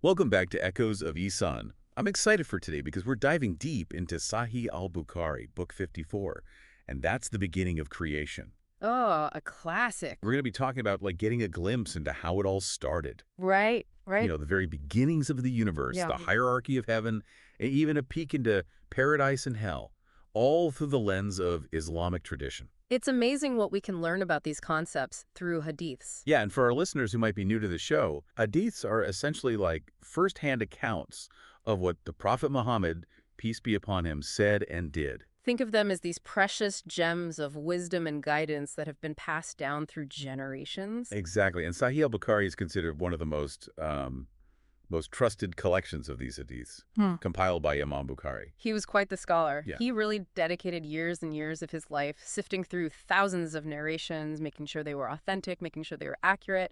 Welcome back to Echoes of Ihsan. I'm excited for today because we're diving deep into Sahih Bukhari, Book 54, and that's the beginning of creation. Oh, a classic. We're going to be talking about getting a glimpse into how it all started. Right, You right. know, the very beginnings of the universe, Yeah. the hierarchy of heaven, and even a peek into paradise and hell, all through the lens of Islamic tradition. It's amazing what we can learn about these concepts through hadiths. Yeah, and for our listeners who might be new to the show, hadiths are essentially like first-hand accounts of what the Prophet Muhammad, peace be upon him, said and did. Think of them as these precious gems of wisdom and guidance that have been passed down through generations. Exactly, and Sahih al-Bukhari is considered one of the most trusted collections of these hadiths, compiled by Imam Bukhari. He was quite the scholar. Yeah. He really dedicated years and years of his life sifting through thousands of narrations, making sure they were authentic, making sure they were accurate.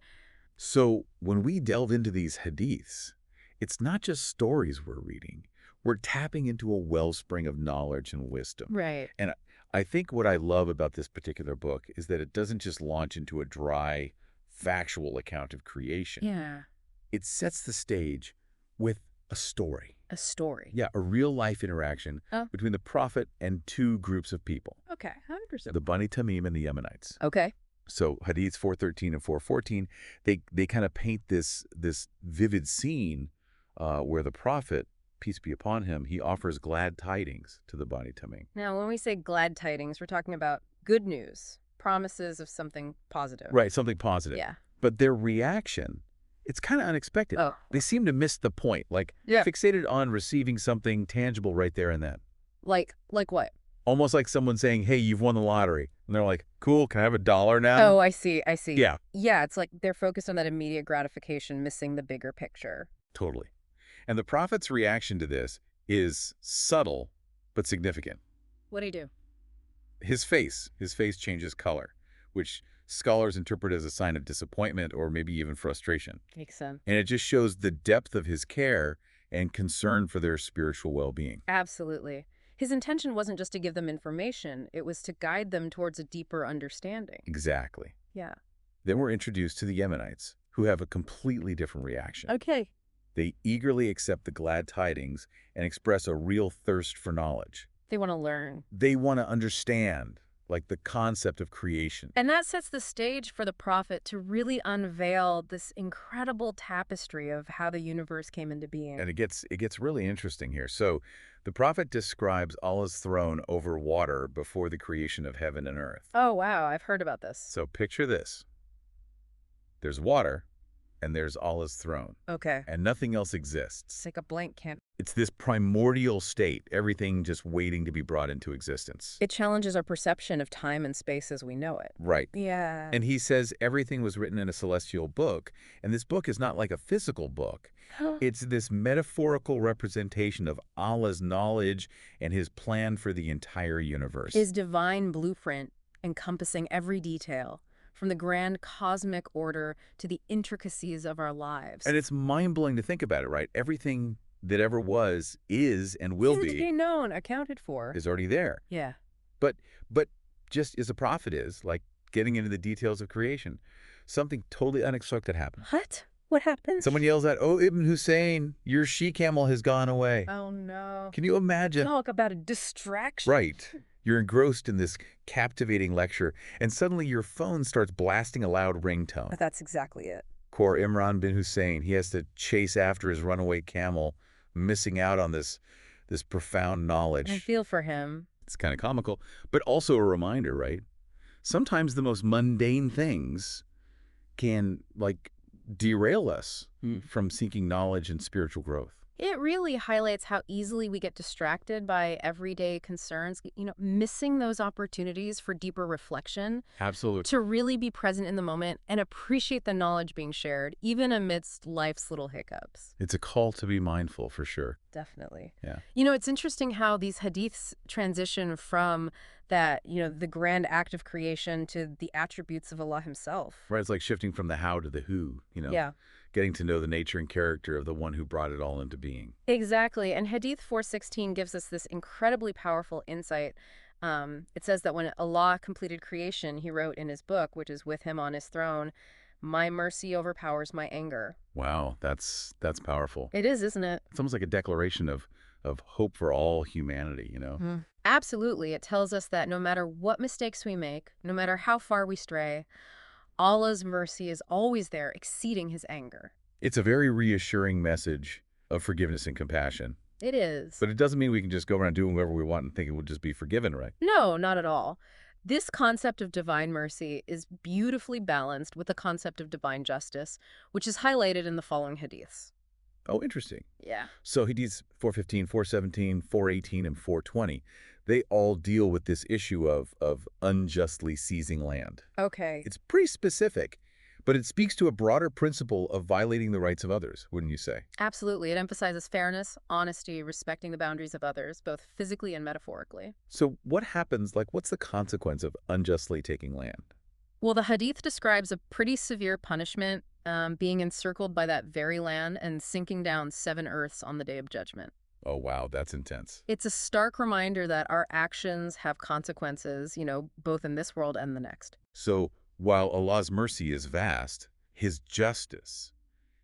So when we delve into these hadiths, it's not just stories we're reading. We're tapping into a wellspring of knowledge and wisdom. Right. And I think what I love about this particular book is that it doesn't just launch into a dry, factual account of creation. Yeah. It sets the stage with a story. A story. Yeah, a real-life interaction Oh. between the prophet and two groups of people, Okay, I understand. the Bani Tamim and the Yemenites. Okay. So Hadiths 413 and 414, they kind of paint this vivid scene where the prophet, peace be upon him, he offers glad tidings to the Bani Tamim. Now, when we say glad tidings, we're talking about good news, promises of something positive. Right, something positive. Yeah. But their reaction, it's kind of unexpected. Oh. They seem to miss the point, Yeah. fixated on receiving something tangible right there and then. Like what? Almost like someone saying, hey, you've won the lottery. And they're like, cool, can I have $1 now? Oh, I see. Yeah, Yeah, it's like they're focused on that immediate gratification, missing the bigger picture. totally. And the prophet's reaction to this is subtle but significant. What'd he do? His face changes color, which scholars interpret as a sign of disappointment or maybe even frustration. Makes sense. And it just shows the depth of his care and concern for their spiritual well-being. Absolutely. His intention wasn't just to give them information, it was to guide them towards a deeper understanding. Exactly. Yeah. Then we're introduced to the Yemenites, who have a completely different reaction. Okay. They eagerly accept the glad tidings and express a real thirst for knowledge. They want to learn. They want to understand, like the concept of creation. And that sets the stage for the prophet to really unveil this incredible tapestry of how the universe came into being. And it gets really interesting here. So the prophet describes Allah's throne over water before the creation of heaven and earth. Oh, wow. I've heard about this. So picture this. There's water, and there's Allah's throne, Okay. and nothing else exists. It's like a blank canvas. It's this primordial state, everything just waiting to be brought into existence. It challenges our perception of time and space as we know it. Right. Yeah. And he says everything was written in a celestial book, and this book is not like a physical book. It's this metaphorical representation of Allah's knowledge and his plan for the entire universe. His divine blueprint encompassing every detail, from the grand cosmic order to the intricacies of our lives. And it's mind-blowing to think about it, right? Everything that ever was, is, and will be known, accounted for. is already there. Yeah. But just as a prophet is, like getting into the details of creation, something totally unexpected happened. What? What happened? Someone yells out, "Oh, Ibn Hussein, your she-camel has gone away." Oh, no. Can you imagine? Talk about a distraction. Right. You're engrossed in this captivating lecture, and suddenly your phone starts blasting a loud ringtone. That's exactly it. Poor Imran bin Hussein, he has to chase after his runaway camel, missing out on this profound knowledge. I feel for him. It's kind of comical, but also a reminder, right? Sometimes the most mundane things can, derail us from seeking knowledge and spiritual growth. It really highlights how easily we get distracted by everyday concerns, missing those opportunities for deeper reflection, Absolutely. to really be present in the moment and appreciate the knowledge being shared, even amidst life's little hiccups. It's a call to be mindful, for sure. Definitely. Yeah. It's interesting how these hadiths transition from that, the grand act of creation to the attributes of Allah himself. Right, it's like shifting from the how to the who, Yeah. getting to know the nature and character of the one who brought it all into being. Exactly. And Hadith 416 gives us this incredibly powerful insight. It says that when Allah completed creation, he wrote in his book, which is with him on his throne, "My mercy overpowers my anger." Wow, that's powerful. It is, isn't it? It's almost like a declaration of hope for all humanity, you know? Absolutely. It tells us that no matter what mistakes we make, no matter how far we stray, Allah's mercy is always there, exceeding his anger. It's a very reassuring message of forgiveness and compassion. It is. But it doesn't mean we can just go around doing whatever we want and think it will just be forgiven, right? No, not at all. This concept of divine mercy is beautifully balanced with the concept of divine justice, which is highlighted in the following hadiths. Oh, interesting. Yeah. So hadiths 415, 417, 418, and 420, they all deal with this issue of unjustly seizing land. Okay. It's pretty specific, but it speaks to a broader principle of violating the rights of others, wouldn't you say? Absolutely. It emphasizes fairness, honesty, respecting the boundaries of others, both physically and metaphorically. So what happens, what's the consequence of unjustly taking land? Well, the hadith describes a pretty severe punishment, being encircled by that very land and sinking down 7 earths on the Day of Judgment. Oh, wow, that's intense. It's a stark reminder that our actions have consequences, both in this world and the next. So while Allah's mercy is vast, his justice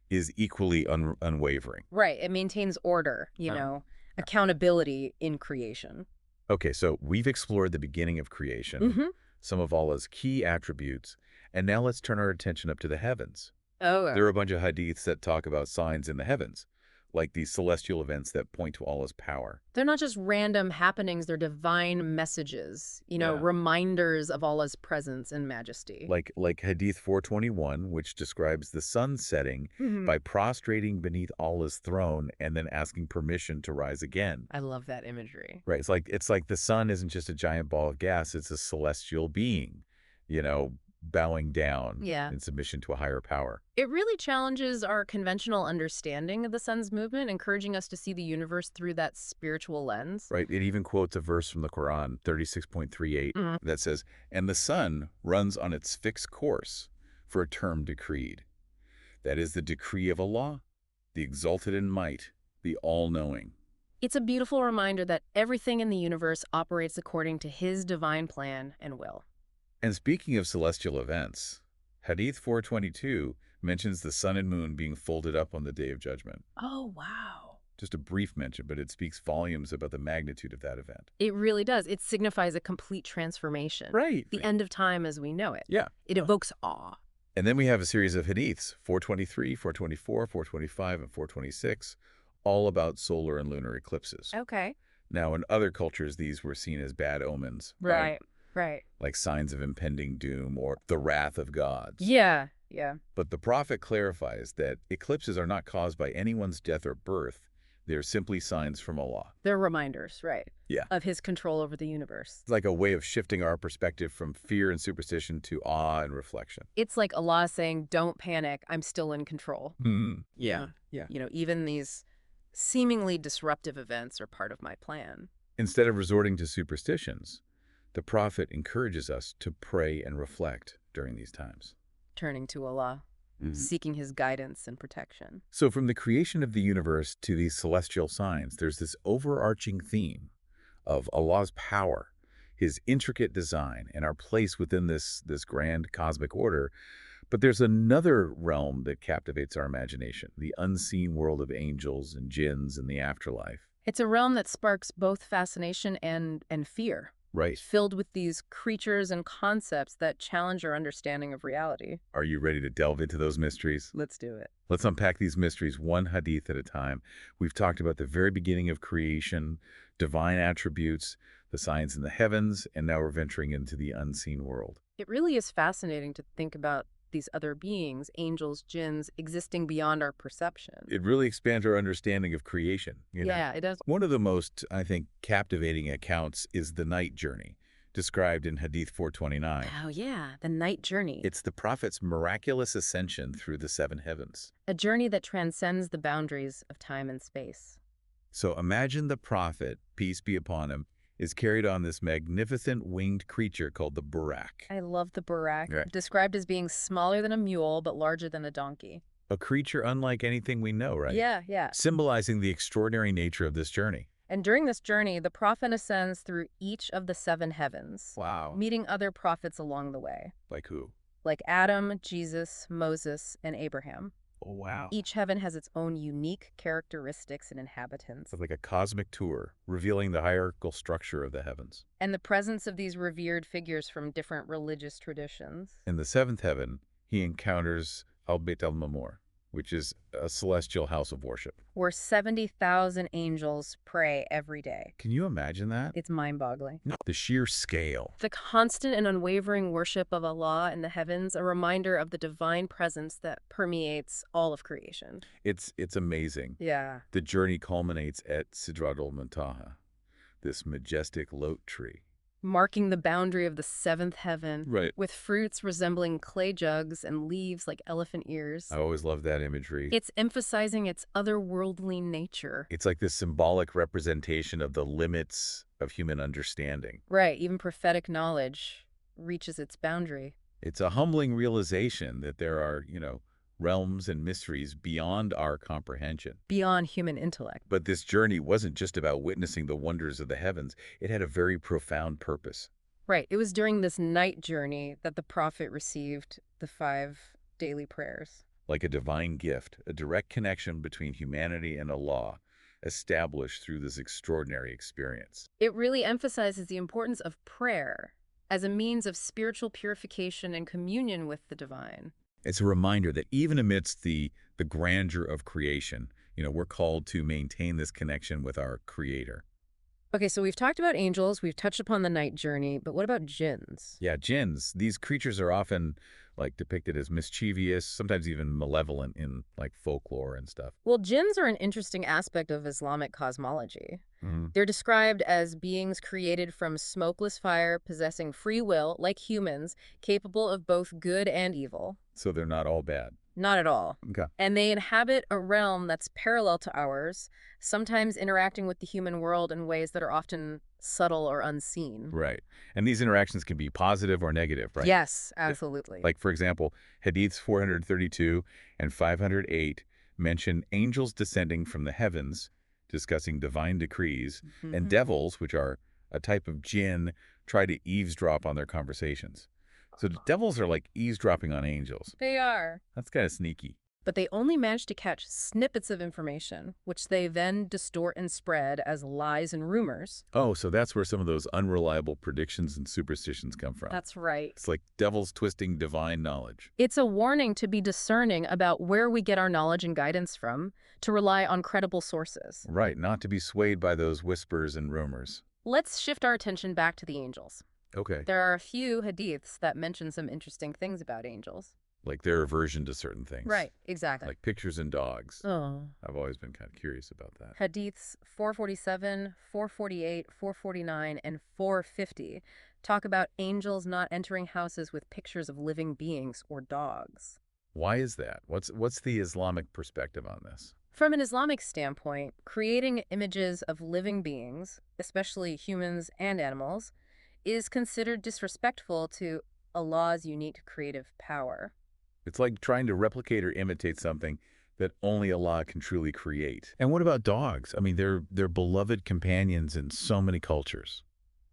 is equally unwavering. Right. It maintains order, accountability in creation. Okay, so we've explored the beginning of creation, some of Allah's key attributes, and now let's turn our attention up to the heavens. Oh, There are a bunch of hadiths that talk about signs in the heavens, like these celestial events that point to Allah's power. they're not just random happenings, they're divine messages, Yeah. reminders of Allah's presence and majesty. Like Hadith 421, which describes the sun setting by prostrating beneath Allah's throne and then asking permission to rise again. I love that imagery. Right, it's like the sun isn't just a giant ball of gas, it's a celestial being, bowing down Yeah. in submission to a higher power. It really challenges our conventional understanding of the sun's movement, encouraging us to see the universe through that spiritual lens. Right, it even quotes a verse from the Quran, 36.38, that says, "And the sun runs on its fixed course for a term decreed. That is the decree of Allah, the exalted in might, the all-knowing." It's a beautiful reminder that everything in the universe operates according to his divine plan and will. And speaking of celestial events, Hadith 422 mentions the sun and moon being folded up on the Day of Judgment. Oh, wow. Just a brief mention, but it speaks volumes about the magnitude of that event. It really does. It signifies a complete transformation. Right. The end of time as we know it. Yeah. It evokes awe. And then we have a series of hadiths, 423, 424, 425, and 426, all about solar and lunar eclipses. Okay. Now, in other cultures, these were seen as bad omens. Right. Like signs of impending doom or the wrath of gods. Yeah. But the Prophet clarifies that eclipses are not caused by anyone's death or birth. They're simply signs from Allah. They're reminders, right? Yeah. Of his control over the universe. It's like a way of shifting our perspective from fear and superstition to awe and reflection. It's like Allah saying, don't panic, I'm still in control. Yeah. Even these seemingly disruptive events are part of my plan. Instead of resorting to superstitions, the Prophet encourages us to pray and reflect during these times. Turning to Allah, seeking his guidance and protection. So from the creation of the universe to these celestial signs, there's this overarching theme of Allah's power, his intricate design, and our place within this grand cosmic order. But there's another realm that captivates our imagination, the unseen world of angels and jinns and the afterlife. It's a realm that sparks both fascination and fear. Right. Filled with these creatures and concepts that challenge our understanding of reality. Are you ready to delve into those mysteries? Let's do it. Let's unpack these mysteries one hadith at a time. We've talked about the very beginning of creation, divine attributes, the signs in the heavens, and now we're venturing into the unseen world. It really is fascinating to think about these other beings, angels, jinns, existing beyond our perception. It really expands our understanding of creation. Yeah, it does. One of the most, I think, captivating accounts is the night journey, described in Hadith 429. Oh, yeah, the night journey. It's the Prophet's miraculous ascension through the 7 heavens. A journey that transcends the boundaries of time and space. So imagine the Prophet, peace be upon him, is carried on this magnificent winged creature called the Burak. I love the Burak, Right. described as being smaller than a mule but larger than a donkey. A creature unlike anything we know, right? Yeah. Symbolizing the extraordinary nature of this journey. And during this journey, the prophet ascends through each of the 7 heavens, Wow. meeting other prophets along the way, Like who? like Adam, Jesus, Moses, and Abraham. Oh, wow. Each heaven has its own unique characteristics and inhabitants. It's like a cosmic tour, revealing the hierarchical structure of the heavens. And the presence of these revered figures from different religious traditions. In the seventh heaven, he encounters Al-Beit al-Mamur, which is a celestial house of worship. Where 70,000 angels pray every day. Can you imagine that? It's mind-boggling. The sheer scale. The constant and unwavering worship of Allah in the heavens, a reminder of the divine presence that permeates all of creation. It's amazing. Yeah. The journey culminates at Sidratul Muntaha, this majestic lote tree. Marking the boundary of the seventh heaven. Right. With fruits resembling clay jugs and leaves like elephant ears. I always love that imagery. It's emphasizing its otherworldly nature. It's like this symbolic representation of the limits of human understanding. Right, even prophetic knowledge reaches its boundary. It's a humbling realization that there are, realms and mysteries beyond our comprehension. Beyond human intellect. But this journey wasn't just about witnessing the wonders of the heavens. It had a very profound purpose. Right, it was during this night journey that the prophet received the 5 daily prayers. Like a divine gift, a direct connection between humanity and Allah, established through this extraordinary experience. It really emphasizes the importance of prayer as a means of spiritual purification and communion with the divine. It's a reminder that even amidst the grandeur of creation, we're called to maintain this connection with our Creator. Okay, so we've talked about angels, we've touched upon the night journey, but what about jinns? Yeah, jinns. These creatures are often depicted as mischievous, sometimes even malevolent in folklore and stuff. Well, jinns are an interesting aspect of Islamic cosmology. Mm-hmm. They're described as beings created from smokeless fire, possessing free will, like humans, capable of both good and evil. So they're not all bad. Not at all. Okay. And they inhabit a realm that's parallel to ours, sometimes interacting with the human world in ways that are often subtle or unseen. Right. And these interactions can be positive or negative, right? Yes, absolutely. Like, for example, Hadiths 432 and 508 mention angels descending from the heavens, discussing divine decrees, and devils, which are a type of jinn, try to eavesdrop on their conversations. So devils are like eavesdropping on angels. They are. That's kind of sneaky. But they only manage to catch snippets of information, which they then distort and spread as lies and rumors. Oh, so that's where some of those unreliable predictions and superstitions come from. That's right. It's like devils twisting divine knowledge. It's a warning to be discerning about where we get our knowledge and guidance from, to rely on credible sources. Right, not to be swayed by those whispers and rumors. Let's shift our attention back to the angels. Okay. There are a few hadiths that mention some interesting things about angels. Like their aversion to certain things. Right, exactly. Like pictures and dogs. Oh. I've always been kind of curious about that. Hadiths 447, 448, 449, and 450 talk about angels not entering houses with pictures of living beings or dogs. Why is that? What's the Islamic perspective on this? From an Islamic standpoint, creating images of living beings, especially humans and animals, is considered disrespectful to Allah's unique creative power. It's like trying to replicate or imitate something that only Allah can truly create. And what about dogs? I mean, they're beloved companions in so many cultures.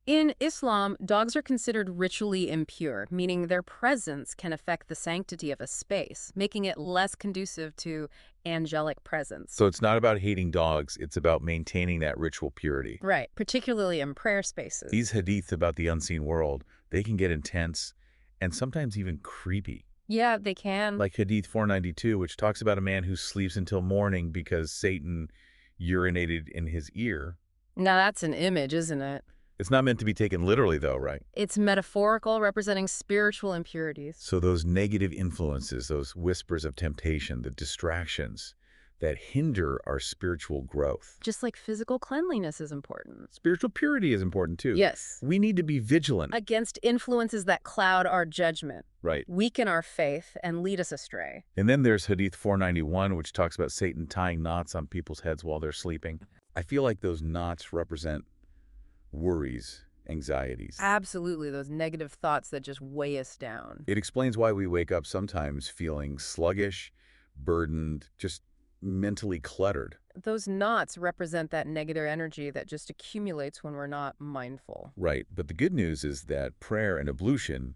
In Islam, dogs are considered ritually impure, meaning their presence can affect the sanctity of a space, making it less conducive to angelic presence. So it's not about hating dogs, it's about maintaining that ritual purity. Right, particularly in prayer spaces. These hadith about the unseen world, they can get intense and sometimes even creepy. Yeah, they can. Like Hadith 492, which talks about a man who sleeps until morning because Satan urinated in his ear. Now that's an image, isn't it? It's not meant to be taken literally, though, right? It's metaphorical, representing spiritual impurities. So those negative influences, those whispers of temptation, the distractions that hinder our spiritual growth. Just like physical cleanliness is important. Spiritual purity is important, too. Yes. We need to be vigilant. Against influences that cloud our judgment, Right. weaken our faith, and lead us astray. And then there's Hadith 491, which talks about Satan tying knots on people's heads while they're sleeping. I feel like those knots represent worries, anxieties. Absolutely, those negative thoughts that just weigh us down. It explains why we wake up sometimes feeling sluggish, burdened, just mentally cluttered. Those knots represent that negative energy that just accumulates when we're not mindful. Right, but the good news is that prayer and ablution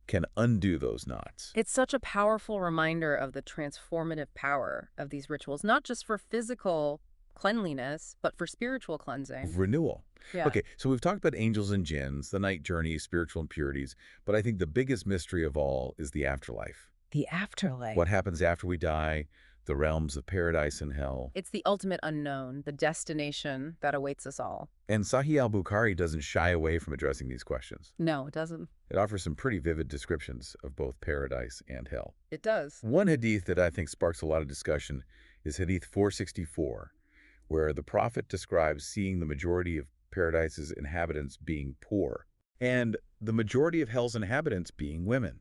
can undo those knots. It's such a powerful reminder of the transformative power of these rituals, not just for physical cleanliness, but for spiritual cleansing. Renewal. Yeah. Okay, so we've talked about angels and jinns, the night journey, spiritual impurities, but I think the biggest mystery of all is the afterlife. The afterlife. What happens after we die, the realms of paradise and hell. It's the ultimate unknown, the destination that awaits us all. And Sahih Bukhari doesn't shy away from addressing these questions. No, it doesn't. It offers some pretty vivid descriptions of both paradise and hell. It does. One hadith that I think sparks a lot of discussion is Hadith 464, where the Prophet describes seeing the majority of paradise's inhabitants being poor, and the majority of hell's inhabitants being women.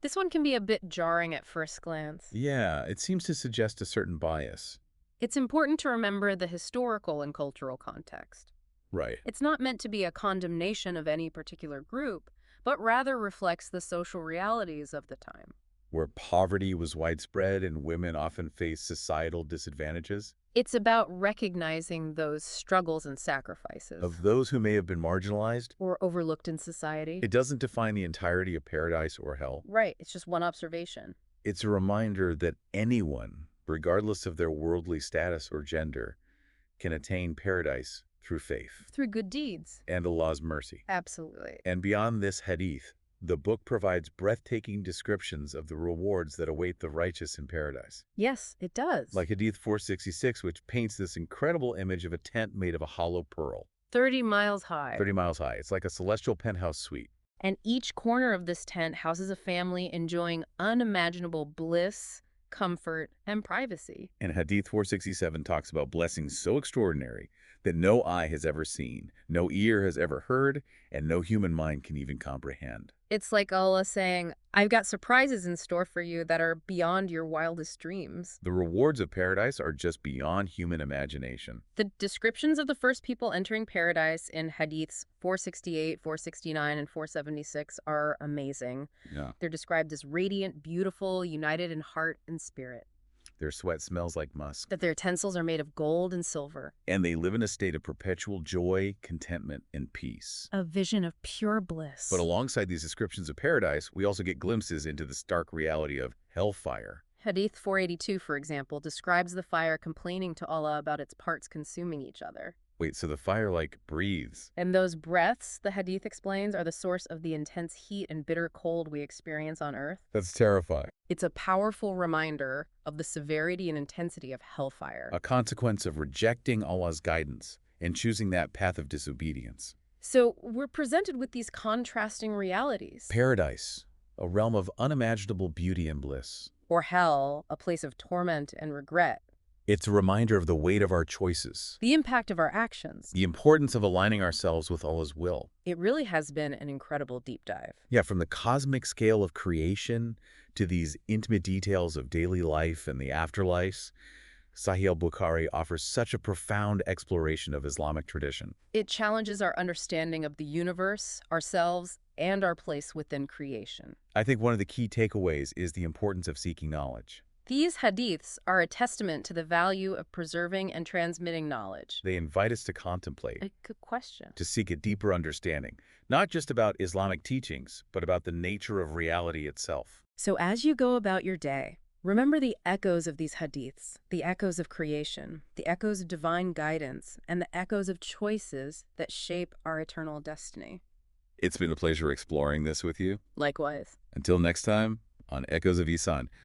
This one can be a bit jarring at first glance. Yeah, it seems to suggest a certain bias. It's important to remember the historical and cultural context. Right. It's not meant to be a condemnation of any particular group, but rather reflects the social realities of the time. Where poverty was widespread and women often faced societal disadvantages. It's about recognizing those struggles and sacrifices. Of those who may have been marginalized. Or overlooked in society. It doesn't define the entirety of paradise or hell. Right, it's just one observation. It's a reminder that anyone, regardless of their worldly status or gender, can attain paradise through faith. Through good deeds. And Allah's mercy. Absolutely. And beyond this hadith, the book provides breathtaking descriptions of the rewards that await the righteous in paradise. Yes, it does. Like Hadith 466, which paints this incredible image of a tent made of a hollow pearl. 30 miles high. 30 miles high. It's like a celestial penthouse suite. And each corner of this tent houses a family enjoying unimaginable bliss, comfort, and privacy. And Hadith 467 talks about blessings so extraordinary that no eye has ever seen, no ear has ever heard, and no human mind can even comprehend. It's like Allah saying, I've got surprises in store for you that are beyond your wildest dreams. The rewards of paradise are just beyond human imagination. The descriptions of the first people entering paradise in Hadiths 468, 469, and 476 are amazing. Yeah. They're described as radiant, beautiful, united in heart and spirit. Their sweat smells like musk. That their utensils are made of gold and silver. And they live in a state of perpetual joy, contentment, and peace. A vision of pure bliss. But alongside these descriptions of paradise, we also get glimpses into the stark reality of hellfire. Hadith 482, for example, describes the fire complaining to Allah about its parts consuming each other. Wait, so the fire, like, breathes? And those breaths, the Hadith explains, are the source of the intense heat and bitter cold we experience on Earth. That's terrifying. It's a powerful reminder of the severity and intensity of hellfire. A consequence of rejecting Allah's guidance and choosing that path of disobedience. So we're presented with these contrasting realities. Paradise, a realm of unimaginable beauty and bliss. Or hell, a place of torment and regret. It's a reminder of the weight of our choices. The impact of our actions. The importance of aligning ourselves with Allah's will. It really has been an incredible deep dive. Yeah, from the cosmic scale of creation to these intimate details of daily life and the afterlife, Sahih Bukhari offers such a profound exploration of Islamic tradition. It challenges our understanding of the universe, ourselves, and our place within creation. I think one of the key takeaways is the importance of seeking knowledge. These hadiths are a testament to the value of preserving and transmitting knowledge. They invite us to contemplate. A good question. To seek a deeper understanding, not just about Islamic teachings, but about the nature of reality itself. So as you go about your day, remember the echoes of these hadiths, the echoes of creation, the echoes of divine guidance, and the echoes of choices that shape our eternal destiny. It's been a pleasure exploring this with you. Likewise. Until next time, on Echoes of Ihsan.